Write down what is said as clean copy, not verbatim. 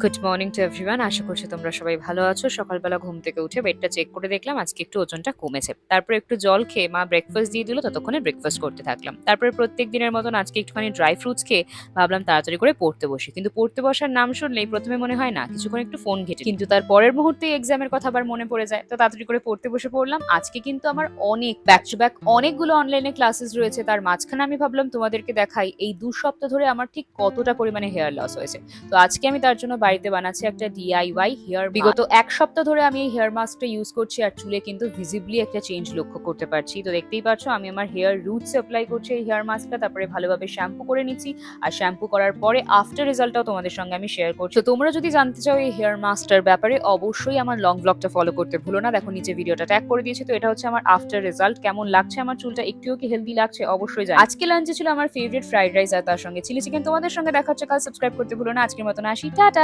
Good morning to everyone. আশা করছি তোমরা সবাই ভালো আছো। সকালবেলা ঘুম থেকে উঠে বেডটা চেক করে দেখলাম আজকে একটু ওজনটা কমেছে। তারপরে একটু জল খেয়ে মা ব্রেকফাস্ট দিয়ে দিল, ততক্ষণে ব্রেকফাস্ট করতে থাকলাম। তারপরে প্রত্যেক দিনের মতন আজকে একটুখানি ড্রাই ফ্রুটস খেয়ে ভাবলাম তাড়াতাড়ি করে পড়তে বসি। কিন্তু পড়তে বসার নাম শুনলেই প্রথমে মনে হয় না কিছুক্ষণ একটু ফোন ঘেটে, কিন্তু তার পরের মুহূর্তেই এক্সামের কথা আবার মনে পড়ে যায়। তো তাড়াতাড়ি করে পড়তে বসে পড়লাম। আজকে কিন্তু আমার অনেক ব্যাক টু ব্যাক অনেকগুলো অনলাইনে ক্লাসেস রয়েছে। তার মাঝখানে আমি ভাবলাম তোমাদেরকে দেখাই এই 2 সপ্তাহ ধরে আমার ঠিক কতটা পরিমাণে হেয়ার লস হয়েছে। তো আজকে আমি তার জন্য বাড়িতে বানাচ্ছি একটা ডিআইওয়াই হেয়ার। বিগত 1 সপ্তাহ ধরে আমি এই হেয়ার মাস্কটা ইউজ করছি আর চুলে কিন্তু ভিজিবলি একটা চেঞ্জ লক্ষ্য করতে পারছি। তো দেখতেই পাচ্ছ আমি আমার হেয়ার রুটস অ্যাপ্লাই করছি এই হেয়ার মাস্কটা, তারপরে ভালোভাবে শ্যাম্পু করে নিচ্ছি। আর শ্যাম্পু করার পরে আফটার রেজাল্টটাও তোমাদের সঙ্গে আমি শেয়ার করছি। তো তোমরা যদি জানতে চাও এই হেয়ার মাস্কটার ব্যাপারে অবশ্যই আমার লং ব্লগটা ফলো করতে ভুলো না। দেখো নিচে ভিডিওটা ট্যাগ করে দিয়েছি। তো এটা হচ্ছে আমার আফটার রেজাল্ট। কেমন লাগছে আমার চুলটা, একটুও কি হেলদি লাগছে অবশ্যই জানি। আজকে লাঞ্চে ছিল আমার ফেভারিট ফ্রাইড রাইস আর তার সঙ্গে চিলি চিকেন। তোমাদের সঙ্গে দেখা হচ্ছে কাল। সাবস্ক্রাইব করতে ভুলো না। আজকের মতন আসি, টাটা।